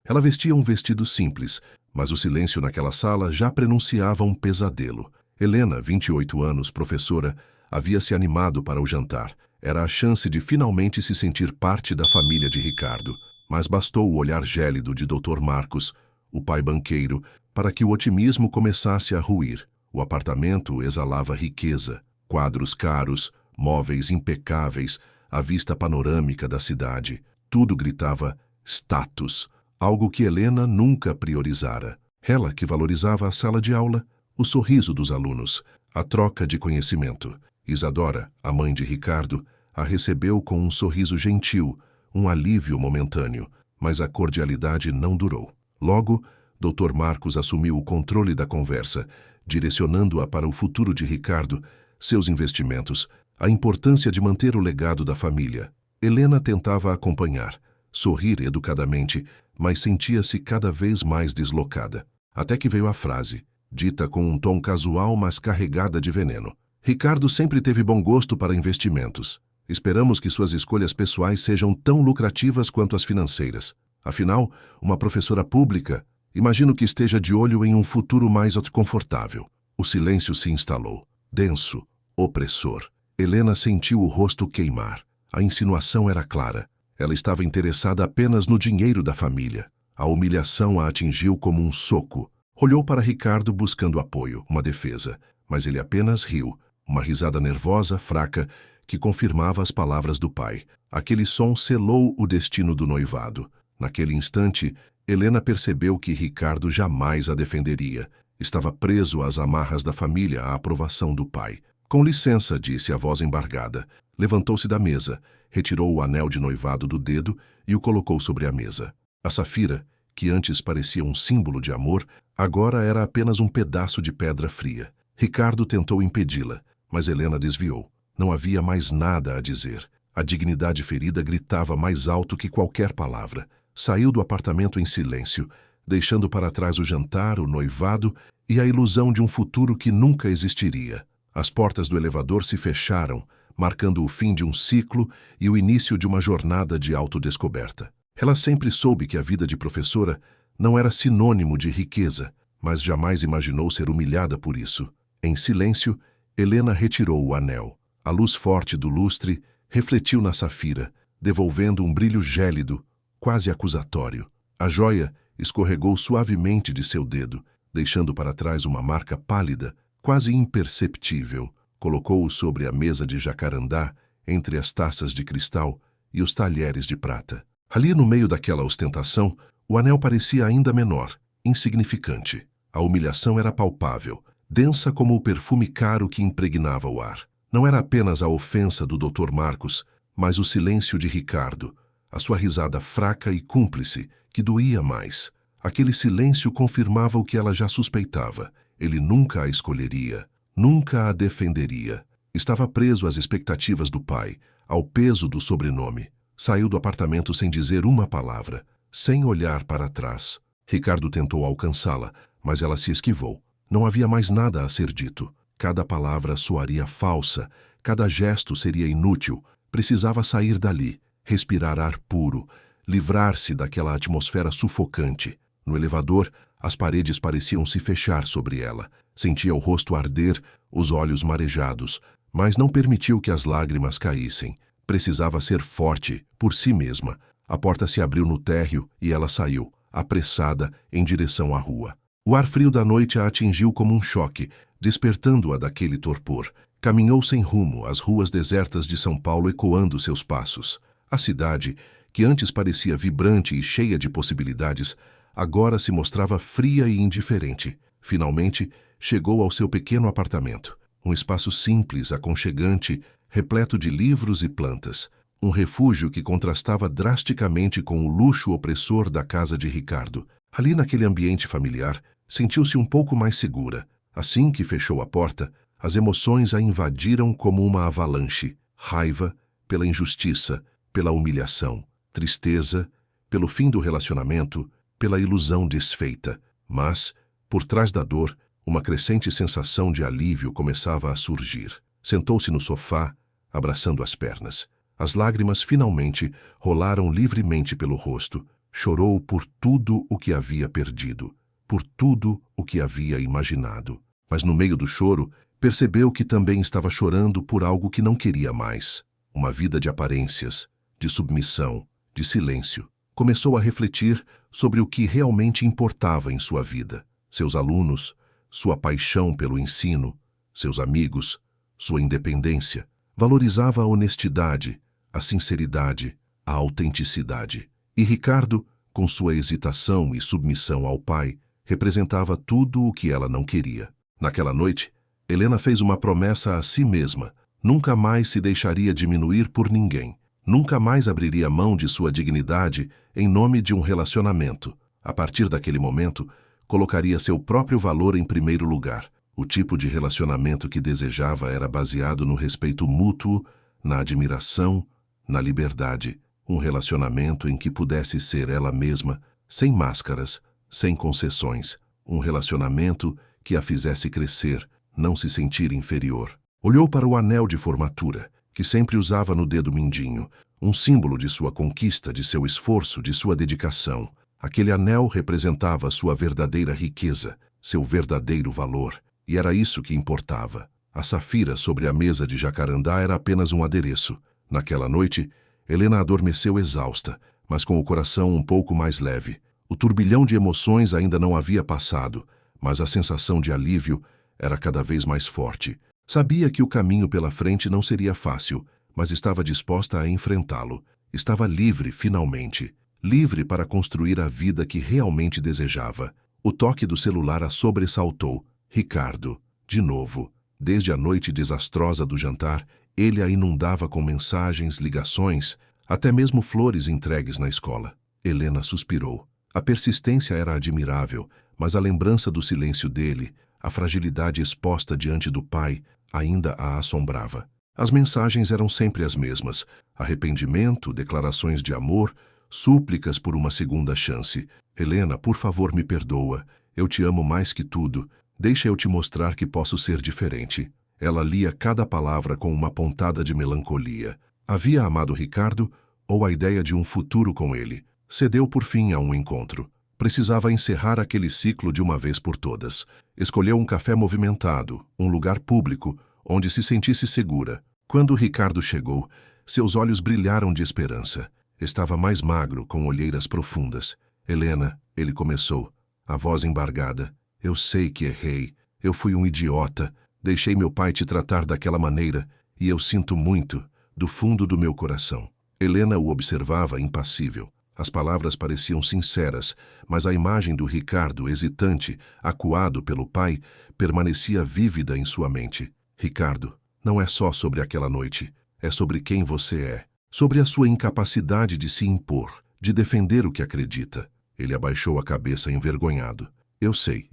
Ela vestia um vestido simples, mas o silêncio naquela sala já prenunciava um pesadelo. Helena, 28 anos, professora, havia se animado para o jantar. Era a chance de finalmente se sentir parte da família de Ricardo. Mas bastou o olhar gélido de Dr. Marcos, o pai banqueiro, para que o otimismo começasse a ruir. O apartamento exalava riqueza, quadros caros, móveis impecáveis, a vista panorâmica da cidade. Tudo gritava status, algo que Helena nunca priorizara. Ela que valorizava a sala de aula, o sorriso dos alunos, a troca de conhecimento. Isadora, a mãe de Ricardo, a recebeu com um sorriso gentil, um alívio momentâneo, mas a cordialidade não durou. Logo, Dr. Marcos assumiu o controle da conversa, direcionando-a para o futuro de Ricardo, seus investimentos, a importância de manter o legado da família. Helena tentava acompanhar, sorrir educadamente, mas sentia-se cada vez mais deslocada. Até que veio a frase, dita com um tom casual, mas carregada de veneno. Ricardo sempre teve bom gosto para investimentos. Esperamos que suas escolhas pessoais sejam tão lucrativas quanto as financeiras. Afinal, uma professora pública, imagino que esteja de olho em um futuro mais confortável. O silêncio se instalou, denso, opressor. Helena sentiu o rosto queimar. A insinuação era clara. Ela estava interessada apenas no dinheiro da família. A humilhação a atingiu como um soco. Olhou para Ricardo buscando apoio, uma defesa, mas ele apenas riu, uma risada nervosa, fraca, que confirmava as palavras do pai. Aquele som selou o destino do noivado. Naquele instante, Helena percebeu que Ricardo jamais a defenderia. Estava preso às amarras da família à aprovação do pai. Com licença, disse a voz embargada. Levantou-se da mesa, retirou o anel de noivado do dedo e o colocou sobre a mesa. A safira, que antes parecia um símbolo de amor, agora era apenas um pedaço de pedra fria. Ricardo tentou impedi-la, mas Helena desviou. Não havia mais nada a dizer. A dignidade ferida gritava mais alto que qualquer palavra. Saiu do apartamento em silêncio, deixando para trás o jantar, o noivado e a ilusão de um futuro que nunca existiria. As portas do elevador se fecharam, marcando o fim de um ciclo e o início de uma jornada de autodescoberta. Ela sempre soube que a vida de professora não era sinônimo de riqueza, mas jamais imaginou ser humilhada por isso. Em silêncio, Helena retirou o anel. A luz forte do lustre refletiu na safira, devolvendo um brilho gélido, quase acusatório. A joia escorregou suavemente de seu dedo, deixando para trás uma marca pálida, quase imperceptível. Colocou-o sobre a mesa de jacarandá, entre as taças de cristal e os talheres de prata. Ali no meio daquela ostentação, o anel parecia ainda menor, insignificante. A humilhação era palpável, densa como o perfume caro que impregnava o ar. Não era apenas a ofensa do Dr. Marcos, mas o silêncio de Ricardo, a sua risada fraca e cúmplice, que doía mais. Aquele silêncio confirmava o que ela já suspeitava. Ele nunca a escolheria, nunca a defenderia. Estava preso às expectativas do pai, ao peso do sobrenome. Saiu do apartamento sem dizer uma palavra, sem olhar para trás. Ricardo tentou alcançá-la, mas ela se esquivou. Não havia mais nada a ser dito. Cada palavra soaria falsa, cada gesto seria inútil. Precisava sair dali, respirar ar puro, livrar-se daquela atmosfera sufocante. No elevador, as paredes pareciam se fechar sobre ela. Sentia o rosto arder, os olhos marejados, mas não permitiu que as lágrimas caíssem. Precisava ser forte, por si mesma. A porta se abriu no térreo e ela saiu, apressada, em direção à rua. O ar frio da noite a atingiu como um choque, despertando-a daquele torpor. Caminhou sem rumo, as ruas desertas de São Paulo ecoando seus passos. A cidade, que antes parecia vibrante e cheia de possibilidades, agora se mostrava fria e indiferente. Finalmente, chegou ao seu pequeno apartamento. Um espaço simples, aconchegante, repleto de livros e plantas. Um refúgio que contrastava drasticamente com o luxo opressor da casa de Ricardo. Ali naquele ambiente familiar, sentiu-se um pouco mais segura. Assim que fechou a porta, as emoções a invadiram como uma avalanche. Raiva pela injustiça, pela humilhação, tristeza pelo fim do relacionamento, pela ilusão desfeita. Mas, por trás da dor, uma crescente sensação de alívio começava a surgir. Sentou-se no sofá, abraçando as pernas. As lágrimas finalmente rolaram livremente pelo rosto. Chorou por tudo o que havia perdido, por tudo o que havia imaginado. Mas no meio do choro, percebeu que também estava chorando por algo que não queria mais. Uma vida de aparências, de submissão, de silêncio. Começou a refletir sobre o que realmente importava em sua vida. Seus alunos, sua paixão pelo ensino, seus amigos, sua independência. Valorizava a honestidade, a sinceridade, a autenticidade. E Ricardo, com sua hesitação e submissão ao pai, representava tudo o que ela não queria. Naquela noite, Helena fez uma promessa a si mesma. Nunca mais se deixaria diminuir por ninguém. Nunca mais abriria mão de sua dignidade em nome de um relacionamento. A partir daquele momento, colocaria seu próprio valor em primeiro lugar. O tipo de relacionamento que desejava era baseado no respeito mútuo, na admiração, na liberdade. Um relacionamento em que pudesse ser ela mesma, sem máscaras, sem concessões. Um relacionamento que a fizesse crescer, não se sentir inferior. Olhou para o anel de formatura, que sempre usava no dedo mindinho, um símbolo de sua conquista, de seu esforço, de sua dedicação. Aquele anel representava sua verdadeira riqueza, seu verdadeiro valor, e era isso que importava. A safira sobre a mesa de jacarandá era apenas um adereço. Naquela noite, Helena adormeceu exausta, mas com o coração um pouco mais leve. O turbilhão de emoções ainda não havia passado, mas a sensação de alívio era cada vez mais forte. Sabia que o caminho pela frente não seria fácil, mas estava disposta a enfrentá-lo. Estava livre, finalmente. Livre para construir a vida que realmente desejava. O toque do celular a sobressaltou. Ricardo, de novo. Desde a noite desastrosa do jantar, ele a inundava com mensagens, ligações, até mesmo flores entregues na escola. Helena suspirou. A persistência era admirável, mas a lembrança do silêncio dele, a fragilidade exposta diante do pai, ainda a assombrava. As mensagens eram sempre as mesmas: arrependimento, declarações de amor, súplicas por uma segunda chance. Helena, por favor, me perdoa. Eu te amo mais que tudo. Deixa eu te mostrar que posso ser diferente. Ela lia cada palavra com uma pontada de melancolia. Havia amado Ricardo ou a ideia de um futuro com ele? Cedeu por fim a um encontro. Precisava encerrar aquele ciclo de uma vez por todas. Escolheu um café movimentado, um lugar público, onde se sentisse segura. Quando Ricardo chegou, seus olhos brilharam de esperança. Estava mais magro, com olheiras profundas. Helena, ele começou, a voz embargada. Eu sei que errei. Eu fui um idiota. Deixei meu pai te tratar daquela maneira, e eu sinto muito, do fundo do meu coração. Helena o observava impassível. As palavras pareciam sinceras, mas a imagem do Ricardo, hesitante, acuado pelo pai, permanecia vívida em sua mente. Ricardo, não é só sobre aquela noite, é sobre quem você é, sobre a sua incapacidade de se impor, de defender o que acredita. Ele abaixou a cabeça envergonhado. Eu sei.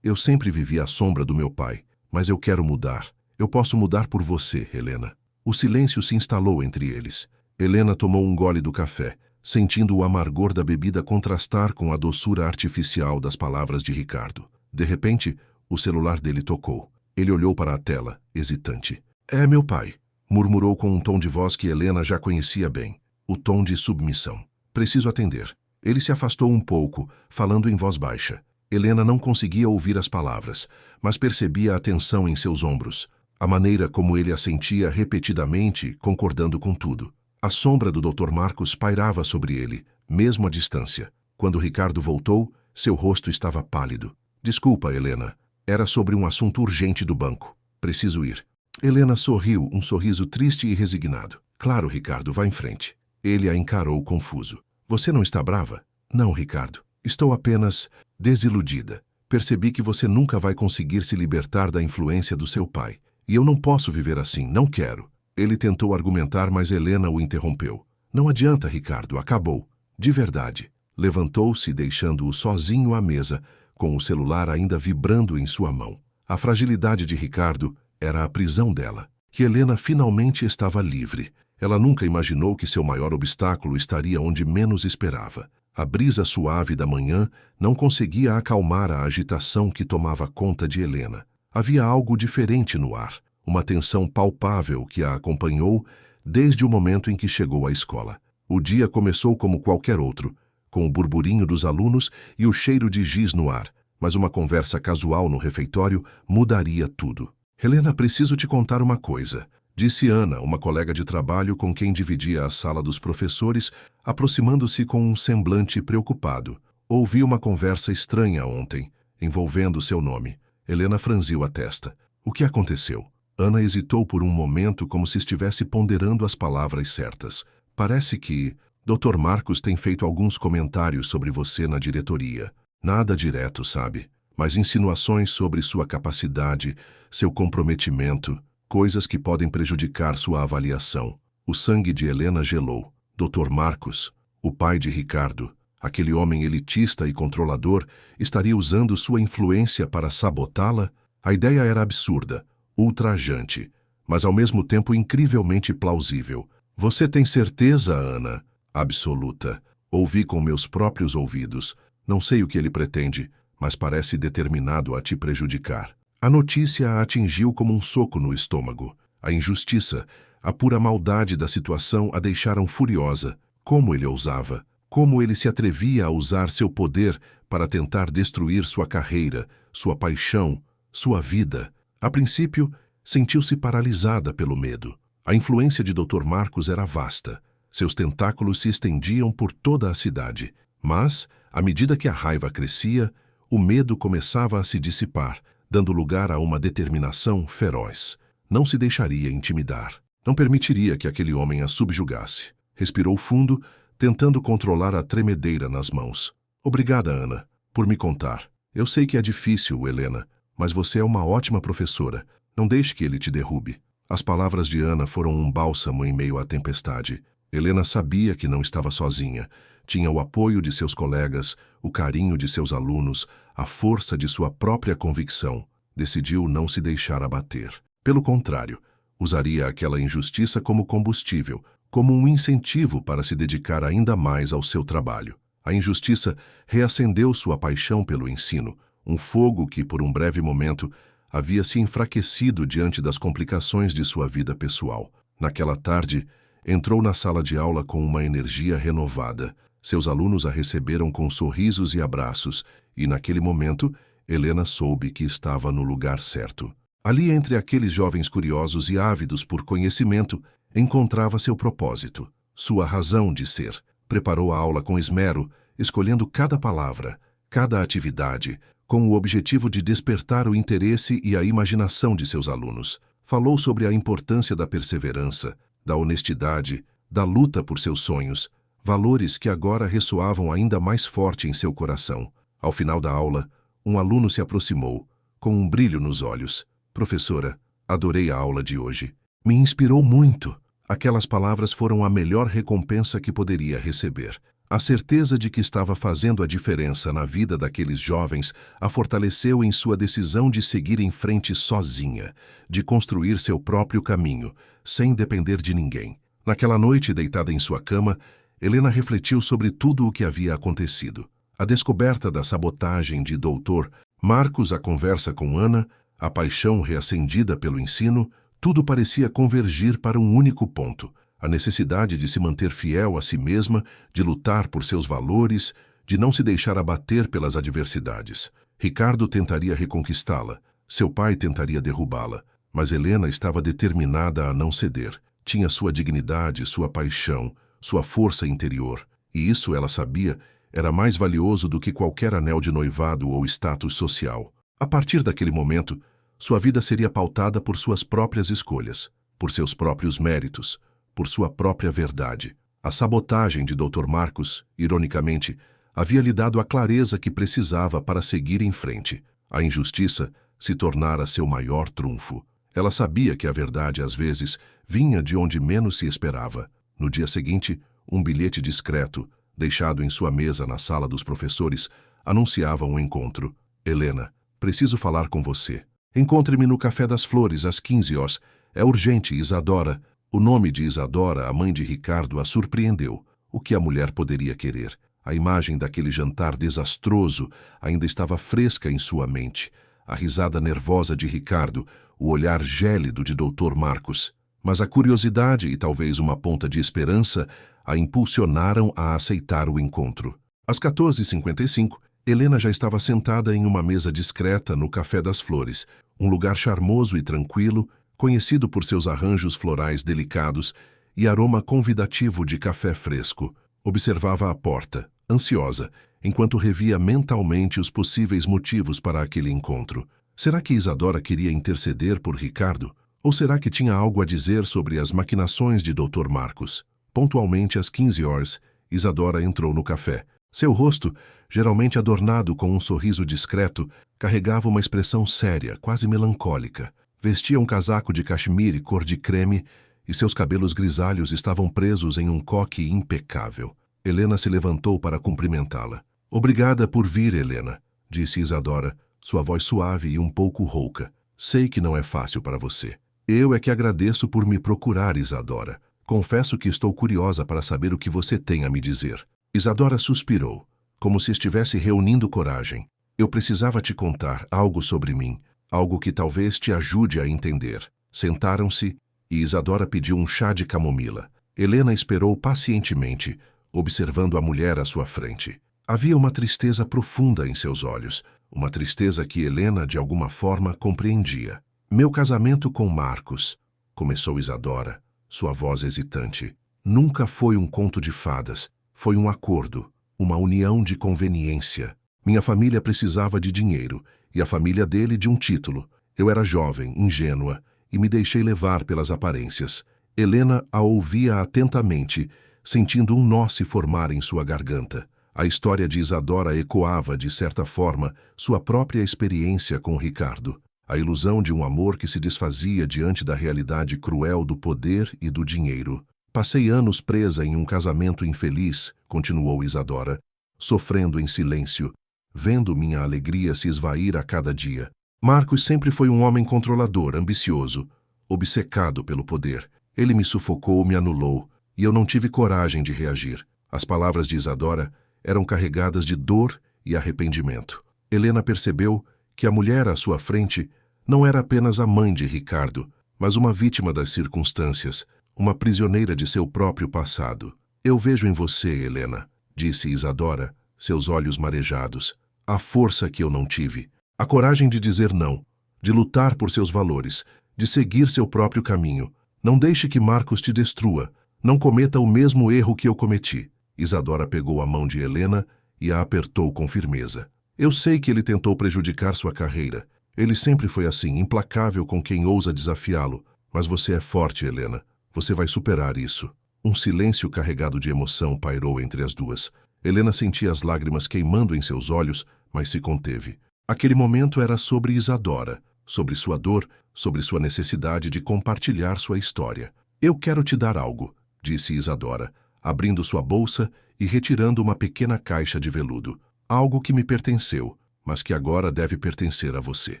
Eu sempre vivi à sombra do meu pai, mas eu quero mudar. Eu posso mudar por você, Helena. O silêncio se instalou entre eles. Helena tomou um gole do café, sentindo o amargor da bebida contrastar com a doçura artificial das palavras de Ricardo. De repente, o celular dele tocou. Ele olhou para a tela, hesitante. É meu pai, murmurou com um tom de voz que Helena já conhecia bem. O tom de submissão. Preciso atender. Ele se afastou um pouco, falando em voz baixa. Helena não conseguia ouvir as palavras, mas percebia a tensão em seus ombros, a maneira como ele assentia repetidamente, concordando com tudo. A sombra do Dr. Marcos pairava sobre ele, mesmo à distância. Quando Ricardo voltou, seu rosto estava pálido. Desculpa, Helena. Era sobre um assunto urgente do banco. Preciso ir. Helena sorriu, um sorriso triste e resignado. Claro, Ricardo, vá em frente. Ele a encarou confuso. Você não está brava? Não, Ricardo. Estou apenas desiludida. Percebi que você nunca vai conseguir se libertar da influência do seu pai. E eu não posso viver assim, não quero. Ele tentou argumentar, mas Helena o interrompeu. Não adianta, Ricardo, acabou. De verdade. Levantou-se, deixando-o sozinho à mesa, com o celular ainda vibrando em sua mão. A fragilidade de Ricardo era a prisão dela. Que Helena finalmente estava livre. Ela nunca imaginou que seu maior obstáculo estaria onde menos esperava. A brisa suave da manhã não conseguia acalmar a agitação que tomava conta de Helena. Havia algo diferente no ar, uma tensão palpável que a acompanhou desde o momento em que chegou à escola. O dia começou como qualquer outro, com o burburinho dos alunos e o cheiro de giz no ar, mas uma conversa casual no refeitório mudaria tudo. Helena, preciso te contar uma coisa, disse Ana, uma colega de trabalho com quem dividia a sala dos professores, aproximando-se com um semblante preocupado. Ouvi uma conversa estranha ontem, envolvendo seu nome. Helena franziu a testa. O que aconteceu? Ana hesitou por um momento como se estivesse ponderando as palavras certas. Parece que Dr. Marcos tem feito alguns comentários sobre você na diretoria. Nada direto, sabe? Mas insinuações sobre sua capacidade, seu comprometimento, coisas que podem prejudicar sua avaliação. O sangue de Helena gelou. Dr. Marcos, o pai de Ricardo, aquele homem elitista e controlador, estaria usando sua influência para sabotá-la? A ideia era absurda, ultrajante, mas ao mesmo tempo incrivelmente plausível. Você tem certeza, Ana? Absoluta. Ouvi com meus próprios ouvidos. Não sei o que ele pretende, mas parece determinado a te prejudicar. A notícia a atingiu como um soco no estômago. A injustiça, a pura maldade da situação a deixaram furiosa. Como ele ousava? Como ele se atrevia a usar seu poder para tentar destruir sua carreira, sua paixão, sua vida? A princípio, sentiu-se paralisada pelo medo. A influência de Dr. Marcos era vasta. Seus tentáculos se estendiam por toda a cidade. Mas, à medida que a raiva crescia, o medo começava a se dissipar, dando lugar a uma determinação feroz. Não se deixaria intimidar. Não permitiria que aquele homem a subjugasse. Respirou fundo, tentando controlar a tremedeira nas mãos. Obrigada, Ana, por me contar. Eu sei que é difícil, Helena, mas você é uma ótima professora. Não deixe que ele te derrube. As palavras de Ana foram um bálsamo em meio à tempestade. Helena sabia que não estava sozinha. Tinha o apoio de seus colegas, o carinho de seus alunos, a força de sua própria convicção. Decidiu não se deixar abater. Pelo contrário, usaria aquela injustiça como combustível, como um incentivo para se dedicar ainda mais ao seu trabalho. A injustiça reacendeu sua paixão pelo ensino, um fogo que, por um breve momento, havia se enfraquecido diante das complicações de sua vida pessoal. Naquela tarde, entrou na sala de aula com uma energia renovada. Seus alunos a receberam com sorrisos e abraços, e naquele momento, Helena soube que estava no lugar certo. Ali, entre aqueles jovens curiosos e ávidos por conhecimento, encontrava seu propósito, sua razão de ser. Preparou a aula com esmero, escolhendo cada palavra, cada atividade, com o objetivo de despertar o interesse e a imaginação de seus alunos. Falou sobre a importância da perseverança, da honestidade, da luta por seus sonhos, valores que agora ressoavam ainda mais forte em seu coração. Ao final da aula, um aluno se aproximou, com um brilho nos olhos. Professora, adorei a aula de hoje. Me inspirou muito. Aquelas palavras foram a melhor recompensa que poderia receber. A certeza de que estava fazendo a diferença na vida daqueles jovens a fortaleceu em sua decisão de seguir em frente sozinha, de construir seu próprio caminho, sem depender de ninguém. Naquela noite, deitada em sua cama, Helena refletiu sobre tudo o que havia acontecido. A descoberta da sabotagem de Dr. Marcos, a conversa com Ana, a paixão reacendida pelo ensino, tudo parecia convergir para um único ponto: a necessidade de se manter fiel a si mesma, de lutar por seus valores, de não se deixar abater pelas adversidades. Ricardo tentaria reconquistá-la, seu pai tentaria derrubá-la, mas Helena estava determinada a não ceder. Tinha sua dignidade, sua paixão, sua força interior, e isso, ela sabia, era mais valioso do que qualquer anel de noivado ou status social. A partir daquele momento, sua vida seria pautada por suas próprias escolhas, por seus próprios méritos, por sua própria verdade. A sabotagem de Dr. Marcos, ironicamente, havia lhe dado a clareza que precisava para seguir em frente. A injustiça se tornara seu maior trunfo. Ela sabia que a verdade, às vezes, vinha de onde menos se esperava. No dia seguinte, um bilhete discreto, deixado em sua mesa na sala dos professores, anunciava um encontro. Helena, preciso falar com você. Encontre-me no Café das Flores às 15 horas. É urgente, Isadora. O nome de Isadora, a mãe de Ricardo, a surpreendeu. O que a mulher poderia querer? A imagem daquele jantar desastroso ainda estava fresca em sua mente. A risada nervosa de Ricardo, o olhar gélido de Dr. Marcos. Mas a curiosidade e talvez uma ponta de esperança a impulsionaram a aceitar o encontro. Às 14h55, Helena já estava sentada em uma mesa discreta no Café das Flores, um lugar charmoso e tranquilo, conhecido por seus arranjos florais delicados e aroma convidativo de café fresco. Observava a porta, ansiosa, enquanto revia mentalmente os possíveis motivos para aquele encontro. Será que Isadora queria interceder por Ricardo? Ou será que tinha algo a dizer sobre as maquinações de Dr. Marcos? Pontualmente às 15 horas, Isadora entrou no café. Seu rosto, geralmente adornado com um sorriso discreto, carregava uma expressão séria, quase melancólica. Vestia um casaco de cachemire cor de creme e seus cabelos grisalhos estavam presos em um coque impecável. Helena se levantou para cumprimentá-la. Obrigada por vir, Helena, disse Isadora, sua voz suave e um pouco rouca. Sei que não é fácil para você. Eu é que agradeço por me procurar, Isadora. Confesso que estou curiosa para saber o que você tem a me dizer. Isadora suspirou, como se estivesse reunindo coragem. Eu precisava te contar algo sobre mim, algo que talvez te ajude a entender. Sentaram-se e Isadora pediu um chá de camomila. Helena esperou pacientemente, observando a mulher à sua frente. Havia uma tristeza profunda em seus olhos, uma tristeza que Helena, de alguma forma, compreendia. Meu casamento com Marcos, começou Isadora, sua voz hesitante, nunca foi um conto de fadas. Foi um acordo, uma união de conveniência. Minha família precisava de dinheiro e a família dele de um título. Eu era jovem, ingênua e me deixei levar pelas aparências. Helena a ouvia atentamente, sentindo um nó se formar em sua garganta. A história de Isadora ecoava, de certa forma, sua própria experiência com Ricardo. A ilusão de um amor que se desfazia diante da realidade cruel do poder e do dinheiro. Passei anos presa em um casamento infeliz, continuou Isadora, sofrendo em silêncio, vendo minha alegria se esvair a cada dia. Marcos sempre foi um homem controlador, ambicioso, obcecado pelo poder. Ele me sufocou, me anulou, e eu não tive coragem de reagir. As palavras de Isadora eram carregadas de dor e arrependimento. Helena percebeu que a mulher à sua frente não era apenas a mãe de Ricardo, mas uma vítima das circunstâncias, uma prisioneira de seu próprio passado. Eu vejo em você, Helena, disse Isadora, seus olhos marejados, a força que eu não tive, a coragem de dizer não, de lutar por seus valores, de seguir seu próprio caminho. Não deixe que Marcos te destrua, não cometa o mesmo erro que eu cometi. Isadora pegou a mão de Helena e a apertou com firmeza. Eu sei que ele tentou prejudicar sua carreira. Ele sempre foi assim, implacável com quem ousa desafiá-lo. Mas você é forte, Helena. Você vai superar isso. Um silêncio carregado de emoção pairou entre as duas. Helena sentia as lágrimas queimando em seus olhos, mas se conteve. Aquele momento era sobre Isadora, sobre sua dor, sobre sua necessidade de compartilhar sua história. Eu quero te dar algo, disse Isadora, abrindo sua bolsa e retirando uma pequena caixa de veludo. Algo que me pertenceu, mas que agora deve pertencer a você.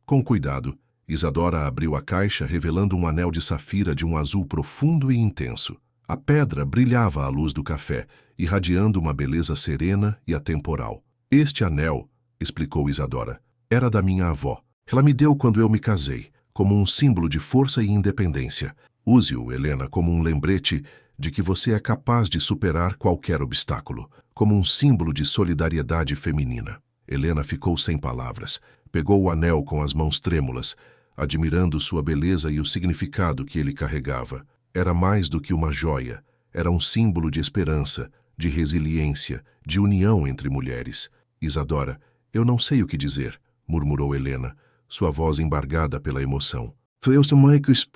Com cuidado, Isadora abriu a caixa, revelando um anel de safira de um azul profundo e intenso. A pedra brilhava à luz do café, irradiando uma beleza serena e atemporal. Este anel, explicou Isadora, era da minha avó. Ela me deu quando eu me casei, como um símbolo de força e independência. Use-o, Helena, como um lembrete de que você é capaz de superar qualquer obstáculo, como um símbolo de solidariedade feminina. Helena ficou sem palavras. Pegou o anel com as mãos trêmulas, admirando sua beleza e o significado que ele carregava. Era mais do que uma joia, era um símbolo de esperança, de resiliência, de união entre mulheres. Isadora, eu não sei o que dizer, murmurou Helena, sua voz embargada pela emoção.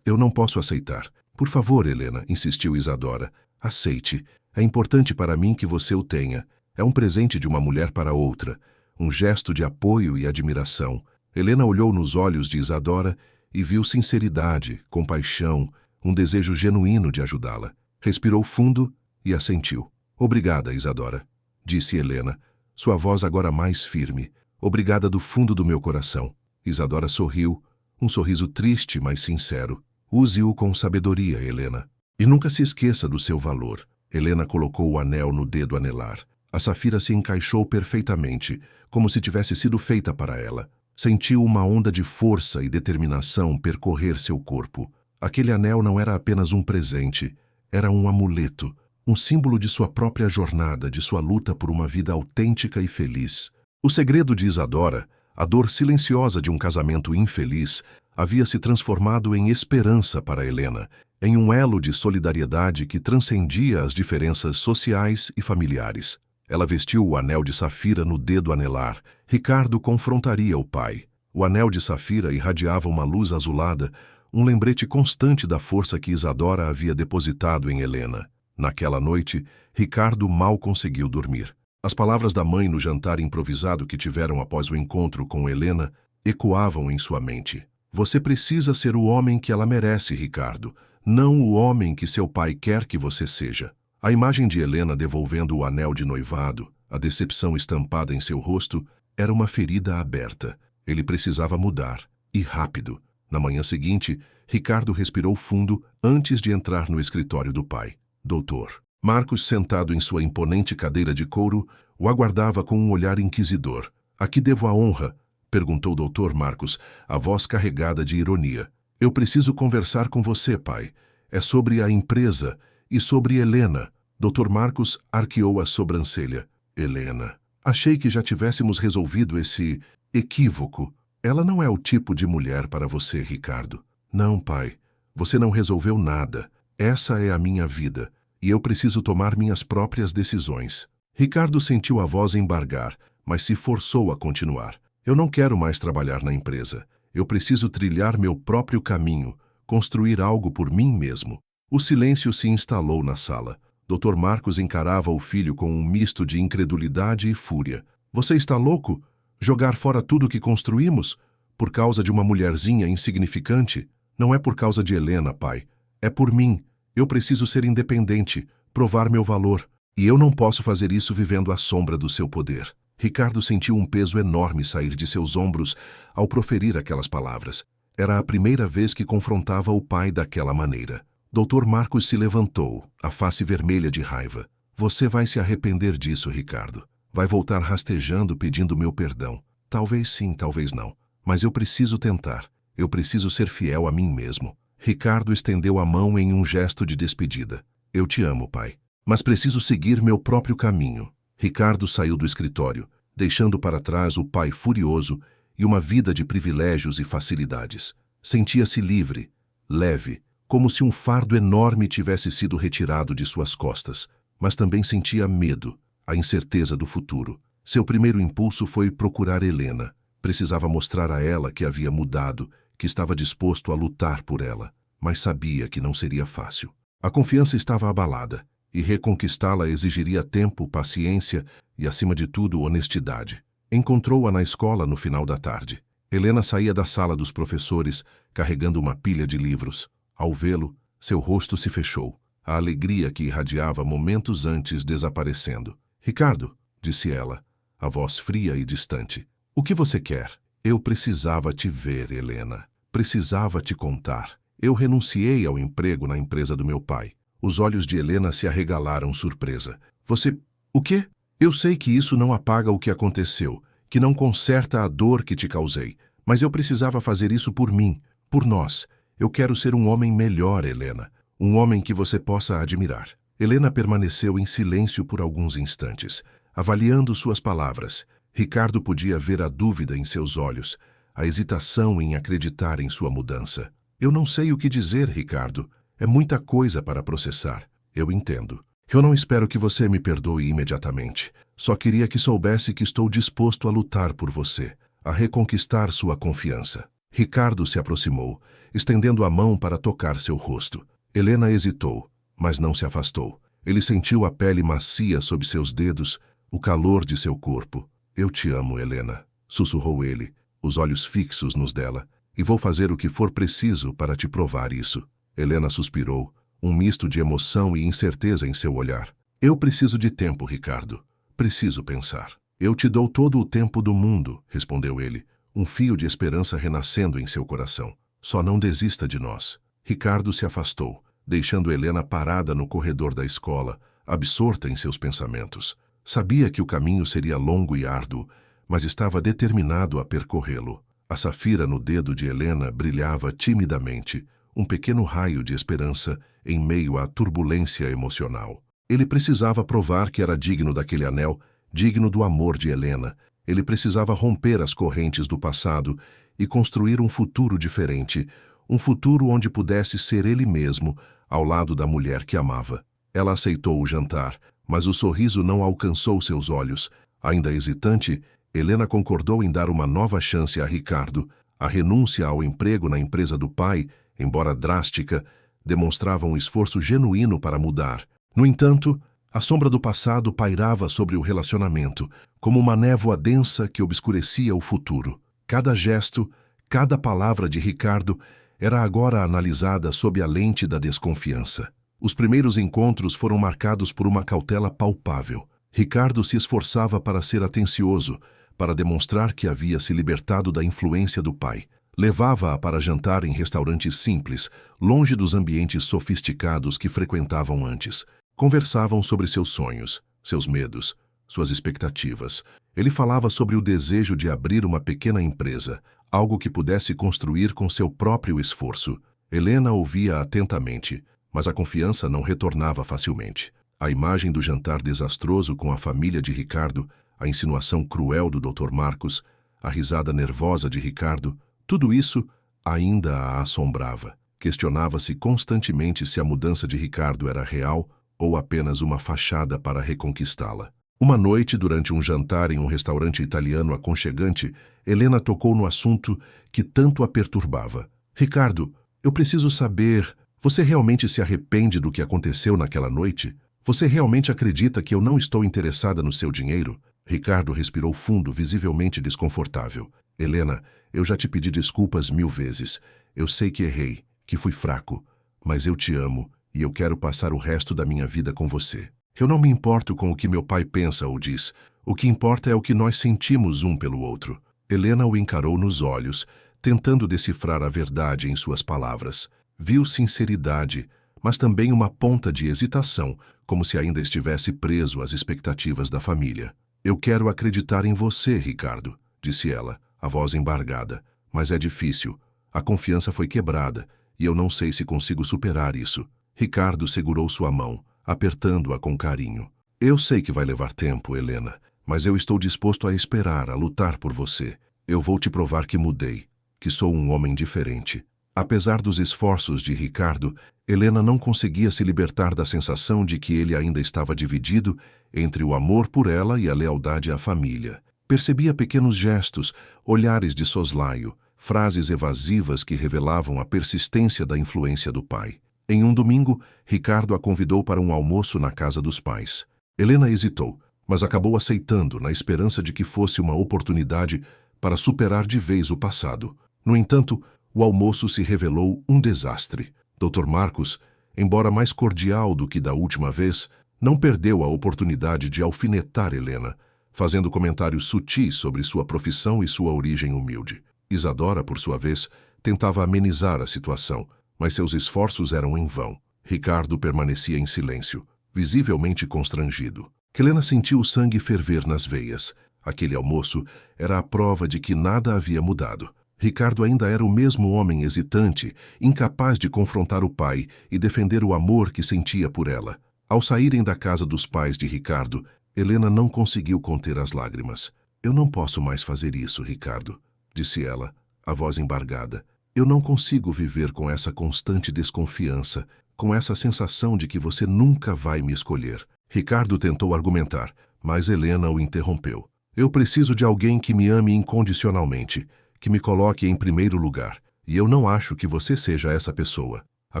Eu não posso aceitar. Por favor, Helena, insistiu Isadora, aceite. É importante para mim que você o tenha. É um presente de uma mulher para outra, um gesto de apoio e admiração. Helena olhou nos olhos de Isadora e viu sinceridade, compaixão, um desejo genuíno de ajudá-la. Respirou fundo e assentiu. Obrigada, Isadora, disse Helena, sua voz agora mais firme. Obrigada do fundo do meu coração. Isadora sorriu, um sorriso triste, mas sincero. Use-o com sabedoria, Helena. E nunca se esqueça do seu valor. Helena colocou o anel no dedo anelar. A safira se encaixou perfeitamente, como se tivesse sido feita para ela. Sentiu uma onda de força e determinação percorrer seu corpo. Aquele anel não era apenas um presente, era um amuleto, um símbolo de sua própria jornada, de sua luta por uma vida autêntica e feliz. O segredo de Isadora, a dor silenciosa de um casamento infeliz, havia se transformado em esperança para Helena, em um elo de solidariedade que transcendia as diferenças sociais e familiares. Ela vestiu o anel de safira no dedo anelar. Ricardo confrontaria o pai. O anel de safira irradiava uma luz azulada, um lembrete constante da força que Isadora havia depositado em Helena. Naquela noite, Ricardo mal conseguiu dormir. As palavras da mãe no jantar improvisado que tiveram após o encontro com Helena ecoavam em sua mente. Você precisa ser o homem que ela merece, Ricardo, não o homem que seu pai quer que você seja. A imagem de Helena devolvendo o anel de noivado, a decepção estampada em seu rosto, era uma ferida aberta. Ele precisava mudar, e rápido. Na manhã seguinte, Ricardo respirou fundo antes de entrar no escritório do pai. Doutor. Marcos, sentado em sua imponente cadeira de couro, o aguardava com um olhar inquisidor. A que devo a honra? Perguntou o doutor Marcos, a voz carregada de ironia. Eu preciso conversar com você, pai. É sobre a empresa e sobre Helena. Doutor Marcos arqueou a sobrancelha. Helena. Achei que já tivéssemos resolvido esse equívoco. Ela não é o tipo de mulher para você, Ricardo. Não, pai. Você não resolveu nada. Essa é a minha vida, e eu preciso tomar minhas próprias decisões. Ricardo sentiu a voz embargar, mas se forçou a continuar. Eu não quero mais trabalhar na empresa. Eu preciso trilhar meu próprio caminho, construir algo por mim mesmo. O silêncio se instalou na sala. Dr. Marcos encarava o filho com um misto de incredulidade e fúria. Você está louco? Jogar fora tudo que construímos? Por causa de uma mulherzinha insignificante? Não é por causa de Helena, pai. É por mim. Eu preciso ser independente, provar meu valor. E eu não posso fazer isso vivendo à sombra do seu poder. Ricardo sentiu um peso enorme sair de seus ombros ao proferir aquelas palavras. Era a primeira vez que confrontava o pai daquela maneira. Dr. Marcos se levantou, a face vermelha de raiva. Você vai se arrepender disso, Ricardo. Vai voltar rastejando pedindo meu perdão. Talvez sim, talvez não. Mas eu preciso tentar. Eu preciso ser fiel a mim mesmo. Ricardo estendeu a mão em um gesto de despedida. Eu te amo, pai. Mas preciso seguir meu próprio caminho. Ricardo saiu do escritório, deixando para trás o pai furioso e uma vida de privilégios e facilidades. Sentia-se livre, leve, como se um fardo enorme tivesse sido retirado de suas costas. Mas também sentia medo, a incerteza do futuro. Seu primeiro impulso foi procurar Helena. Precisava mostrar a ela que havia mudado, que estava disposto a lutar por ela, mas sabia que não seria fácil. A confiança estava abalada, e reconquistá-la exigiria tempo, paciência e, acima de tudo, honestidade. Encontrou-a na escola no final da tarde. Helena saía da sala dos professores, carregando uma pilha de livros. Ao vê-lo, seu rosto se fechou, a alegria que irradiava momentos antes desaparecendo. Ricardo, disse ela, a voz fria e distante. O que você quer? Eu precisava te ver, Helena. Precisava te contar. Eu renunciei ao emprego na empresa do meu pai. Os olhos de Helena se arregalaram surpresa. Você... O quê? Eu sei que isso não apaga o que aconteceu, que não conserta a dor que te causei, mas eu precisava fazer isso por mim, por nós. Eu quero ser um homem melhor, Helena. Um homem que você possa admirar. Helena permaneceu em silêncio por alguns instantes, avaliando suas palavras. Ricardo podia ver a dúvida em seus olhos, a hesitação em acreditar em sua mudança. Eu não sei o que dizer, Ricardo. É muita coisa para processar. Eu entendo. Eu não espero que você me perdoe imediatamente. Só queria que soubesse que estou disposto a lutar por você, a reconquistar sua confiança. Ricardo se aproximou, estendendo a mão para tocar seu rosto. Helena hesitou, mas não se afastou. Ele sentiu a pele macia sob seus dedos, o calor de seu corpo. Eu te amo, Helena, sussurrou ele, os olhos fixos nos dela, e vou fazer o que for preciso para te provar isso. Helena suspirou, um misto de emoção e incerteza em seu olhar. Eu preciso de tempo, Ricardo. Preciso pensar. Eu te dou todo o tempo do mundo, respondeu ele, um fio de esperança renascendo em seu coração. Só não desista de nós. Ricardo se afastou, deixando Helena parada no corredor da escola, absorta em seus pensamentos. Sabia que o caminho seria longo e árduo, mas estava determinado a percorrê-lo. A safira no dedo de Helena brilhava timidamente, um pequeno raio de esperança em meio à turbulência emocional. Ele precisava provar que era digno daquele anel, digno do amor de Helena. Ele precisava romper as correntes do passado e construir um futuro diferente, um futuro onde pudesse ser ele mesmo, ao lado da mulher que amava. Ela aceitou o jantar, mas o sorriso não alcançou seus olhos. Ainda hesitante, Helena concordou em dar uma nova chance a Ricardo. A renúncia ao emprego na empresa do pai, embora drástica, demonstrava um esforço genuíno para mudar. No entanto, a sombra do passado pairava sobre o relacionamento, como uma névoa densa que obscurecia o futuro. Cada gesto, cada palavra de Ricardo era agora analisada sob a lente da desconfiança. Os primeiros encontros foram marcados por uma cautela palpável. Ricardo se esforçava para ser atencioso, para demonstrar que havia se libertado da influência do pai. Levava-a para jantar em restaurantes simples, longe dos ambientes sofisticados que frequentavam antes. Conversavam sobre seus sonhos, seus medos, suas expectativas. Ele falava sobre o desejo de abrir uma pequena empresa, algo que pudesse construir com seu próprio esforço. Helena ouvia atentamente, mas a confiança não retornava facilmente. A imagem do jantar desastroso com a família de Ricardo, a insinuação cruel do Dr. Marcos, a risada nervosa de Ricardo, tudo isso ainda a assombrava. Questionava-se constantemente se a mudança de Ricardo era real ou apenas uma fachada para reconquistá-la. Uma noite, durante um jantar em um restaurante italiano aconchegante, Helena tocou no assunto que tanto a perturbava. Ricardo, eu preciso saber, você realmente se arrepende do que aconteceu naquela noite? Você realmente acredita que eu não estou interessada no seu dinheiro? Ricardo respirou fundo, visivelmente desconfortável. Helena, eu já te pedi desculpas 1000 vezes. Eu sei que errei, que fui fraco, mas eu te amo e eu quero passar o resto da minha vida com você. Eu não me importo com o que meu pai pensa ou diz. O que importa é o que nós sentimos um pelo outro. Helena o encarou nos olhos, tentando decifrar a verdade em suas palavras. Viu sinceridade, mas também uma ponta de hesitação, como se ainda estivesse preso às expectativas da família. Eu quero acreditar em você, Ricardo, disse ela, a voz embargada. Mas é difícil. A confiança foi quebrada, e eu não sei se consigo superar isso. Ricardo segurou sua mão, apertando-a com carinho. Eu sei que vai levar tempo, Helena, mas eu estou disposto a esperar, a lutar por você. Eu vou te provar que mudei, que sou um homem diferente. Apesar dos esforços de Ricardo, Helena não conseguia se libertar da sensação de que ele ainda estava dividido entre o amor por ela e a lealdade à família. Percebia pequenos gestos, olhares de soslaio, frases evasivas que revelavam a persistência da influência do pai. Em um domingo, Ricardo a convidou para um almoço na casa dos pais. Helena hesitou, mas acabou aceitando na esperança de que fosse uma oportunidade para superar de vez o passado. No entanto, o almoço se revelou um desastre. Dr. Marcos, embora mais cordial do que da última vez, não perdeu a oportunidade de alfinetar Helena, fazendo comentários sutis sobre sua profissão e sua origem humilde. Isadora, por sua vez, tentava amenizar a situação, mas seus esforços eram em vão. Ricardo permanecia em silêncio, visivelmente constrangido. Helena sentiu o sangue ferver nas veias. Aquele almoço era a prova de que nada havia mudado. Ricardo ainda era o mesmo homem hesitante, incapaz de confrontar o pai e defender o amor que sentia por ela. Ao saírem da casa dos pais de Ricardo, Helena não conseguiu conter as lágrimas. Eu não posso mais fazer isso, Ricardo, disse ela, a voz embargada. Eu não consigo viver com essa constante desconfiança, com essa sensação de que você nunca vai me escolher. Ricardo tentou argumentar, mas Helena o interrompeu. Eu preciso de alguém que me ame incondicionalmente, que me coloque em primeiro lugar, e eu não acho que você seja essa pessoa. A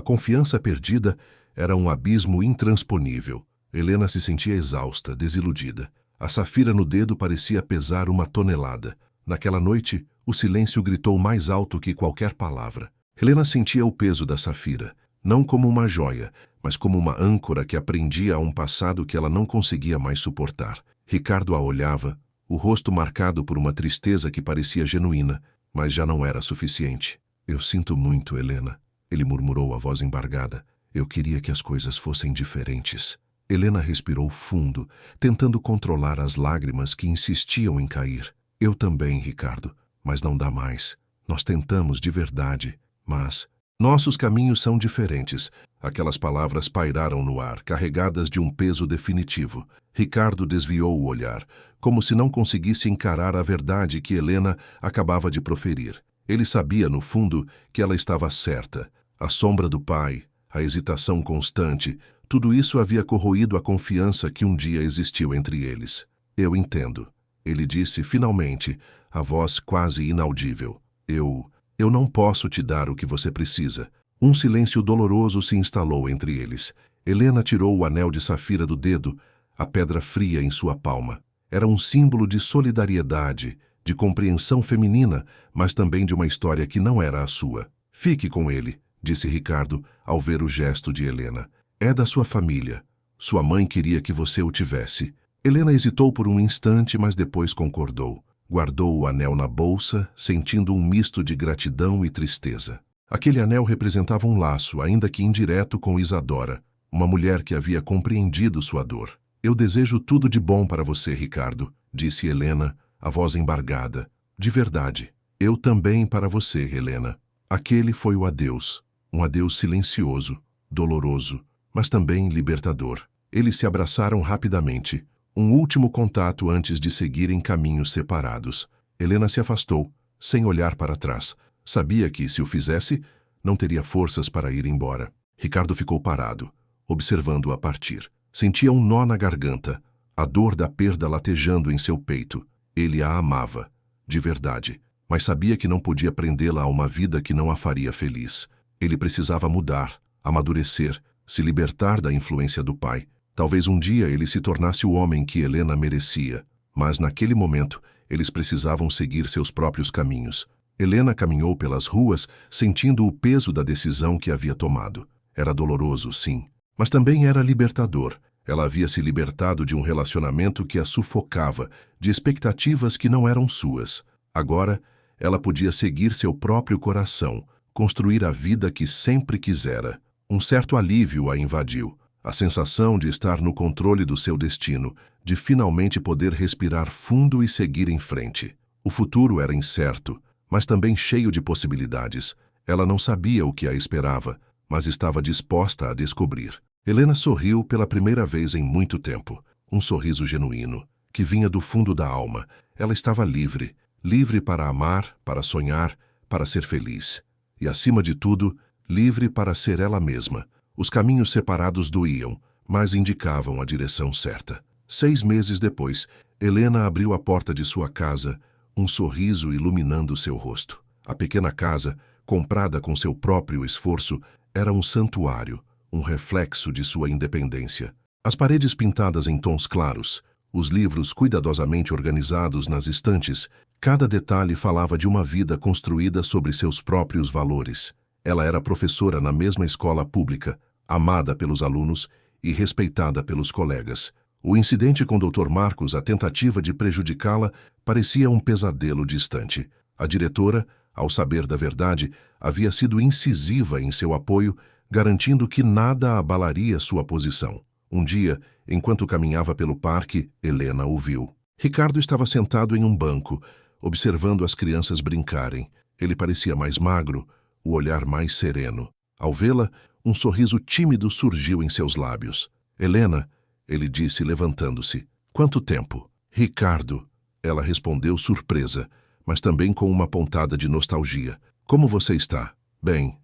confiança perdida era um abismo intransponível. Helena se sentia exausta, desiludida. A safira no dedo parecia pesar 1 tonelada. Naquela noite, o silêncio gritou mais alto que qualquer palavra. Helena sentia o peso da safira, não como uma joia, mas como uma âncora que a prendia a um passado que ela não conseguia mais suportar. Ricardo a olhava, o rosto marcado por uma tristeza que parecia genuína, mas já não era suficiente. Eu sinto muito, Helena, ele murmurou, a voz embargada. Eu queria que as coisas fossem diferentes. Helena respirou fundo, tentando controlar as lágrimas que insistiam em cair. Eu também, Ricardo, mas não dá mais. Nós tentamos de verdade, mas Nossos caminhos são diferentes. Aquelas palavras pairaram no ar, carregadas de um peso definitivo. Ricardo desviou o olhar, como se não conseguisse encarar a verdade que Helena acabava de proferir. Ele sabia, no fundo, que ela estava certa. A sombra do pai, a hesitação constante, tudo isso havia corroído a confiança que um dia existiu entre eles. Eu entendo, ele disse finalmente, a voz quase inaudível. Eu não posso te dar o que você precisa. Um silêncio doloroso se instalou entre eles. Helena tirou o anel de safira do dedo, a pedra fria em sua palma. Era um símbolo de solidariedade, de compreensão feminina, mas também de uma história que não era a sua. Fique com ele, disse Ricardo, ao ver o gesto de Helena. É da sua família. Sua mãe queria que você o tivesse. Helena hesitou por um instante, mas depois concordou. Guardou o anel na bolsa, sentindo um misto de gratidão e tristeza. Aquele anel representava um laço, ainda que indireto, com Isadora, uma mulher que havia compreendido sua dor. Eu desejo tudo de bom para você, Ricardo, disse Helena, a voz embargada. De verdade. Eu também para você, Helena. Aquele foi o adeus. Um adeus silencioso, doloroso, mas também libertador. Eles se abraçaram rapidamente. Um último contato antes de seguirem caminhos separados. Helena se afastou, sem olhar para trás. Sabia que, se o fizesse, não teria forças para ir embora. Ricardo ficou parado, observando-a partir. Sentia um nó na garganta, a dor da perda latejando em seu peito. Ele a amava, de verdade, mas sabia que não podia prendê-la a uma vida que não a faria feliz. Ele precisava mudar, amadurecer, se libertar da influência do pai. Talvez um dia ele se tornasse o homem que Helena merecia, mas naquele momento eles precisavam seguir seus próprios caminhos. Helena caminhou pelas ruas, sentindo o peso da decisão que havia tomado. Era doloroso, sim, mas também era libertador. Ela havia se libertado de um relacionamento que a sufocava, de expectativas que não eram suas. Agora, ela podia seguir seu próprio coração, construir a vida que sempre quisera. Um certo alívio a invadiu. A sensação de estar no controle do seu destino, de finalmente poder respirar fundo e seguir em frente. O futuro era incerto, mas também cheio de possibilidades. Ela não sabia o que a esperava, mas estava disposta a descobrir. Helena sorriu pela primeira vez em muito tempo. Um sorriso genuíno, que vinha do fundo da alma. Ela estava livre, livre para amar, para sonhar, para ser feliz. E, acima de tudo, livre para ser ela mesma. Os caminhos separados doíam, mas indicavam a direção certa. 6 meses depois, Helena abriu a porta de sua casa, um sorriso iluminando seu rosto. A pequena casa, comprada com seu próprio esforço, era um santuário, um reflexo de sua independência. As paredes pintadas em tons claros, os livros cuidadosamente organizados nas estantes, cada detalhe falava de uma vida construída sobre seus próprios valores. Ela era professora na mesma escola pública, amada pelos alunos e respeitada pelos colegas. O incidente com Dr. Marcos, a tentativa de prejudicá-la, parecia um pesadelo distante. A diretora, ao saber da verdade, havia sido incisiva em seu apoio, garantindo que nada abalaria sua posição. Um dia, enquanto caminhava pelo parque, Helena o viu. Ricardo estava sentado em um banco, observando as crianças brincarem. Ele parecia mais magro, o olhar mais sereno. Ao vê-la, um sorriso tímido surgiu em seus lábios. Helena, ele disse, levantando-se. Quanto tempo? Ricardo, ela respondeu surpresa, mas também com uma pontada de nostalgia. Como você está? Bem,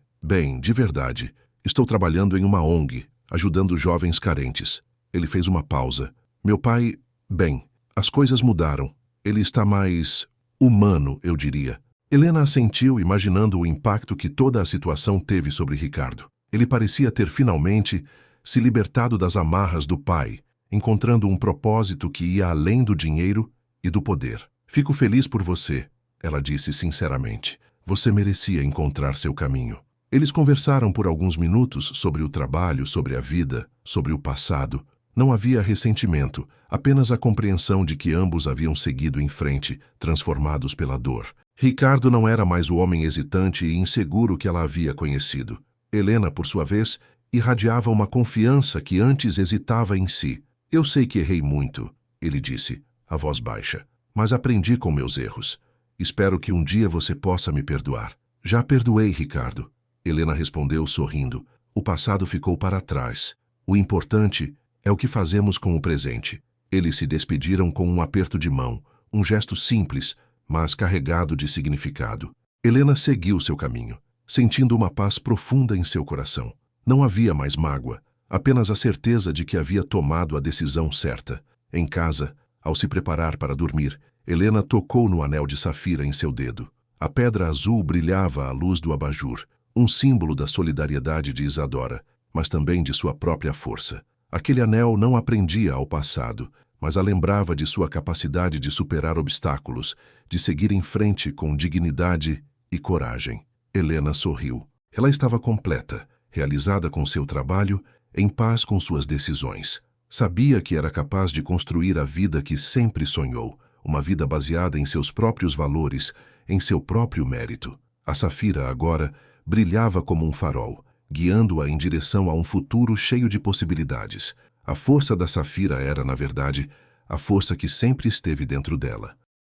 de verdade. Estou trabalhando em uma ONG, ajudando jovens carentes. Ele fez uma pausa. Meu pai, bem, as coisas mudaram. Ele está mais humano, eu diria. Helena assentiu, imaginando o impacto que toda a situação teve sobre Ricardo. Ele parecia ter finalmente se libertado das amarras do pai, encontrando um propósito que ia além do dinheiro e do poder. Fico feliz por você, ela disse sinceramente. Você merecia encontrar seu caminho. Eles conversaram por alguns minutos sobre o trabalho, sobre a vida, sobre o passado. Não havia ressentimento, apenas a compreensão de que ambos haviam seguido em frente, transformados pela dor. Ricardo não era mais o homem hesitante e inseguro que ela havia conhecido. Helena, por sua vez, irradiava uma confiança que antes hesitava em si. Eu sei que errei muito, ele disse, a voz baixa, mas aprendi com meus erros. Espero que um dia você possa me perdoar. Já perdoei, Ricardo. Helena respondeu sorrindo. O passado ficou para trás. O importante é o que fazemos com o presente. Eles se despediram com um aperto de mão, um gesto simples, mas carregado de significado. Helena seguiu seu caminho, sentindo uma paz profunda em seu coração. Não havia mais mágoa, apenas a certeza de que havia tomado a decisão certa. Em casa, ao se preparar para dormir, Helena tocou no anel de safira em seu dedo. A pedra azul brilhava à luz do abajur, um símbolo da solidariedade de Isadora, mas também de sua própria força. Aquele anel não a prendia ao passado, mas a lembrava de sua capacidade de superar obstáculos, de seguir em frente com dignidade e coragem. Helena sorriu. Ela estava completa, realizada com seu trabalho, em paz com suas decisões. Sabia que era capaz de construir a vida que sempre sonhou, uma vida baseada em seus próprios valores, em seu próprio mérito. A safira, agora, brilhava como um farol, guiando-a em direção a um futuro cheio de possibilidades. A força da safira era, na verdade, a força que sempre esteve dentro dela.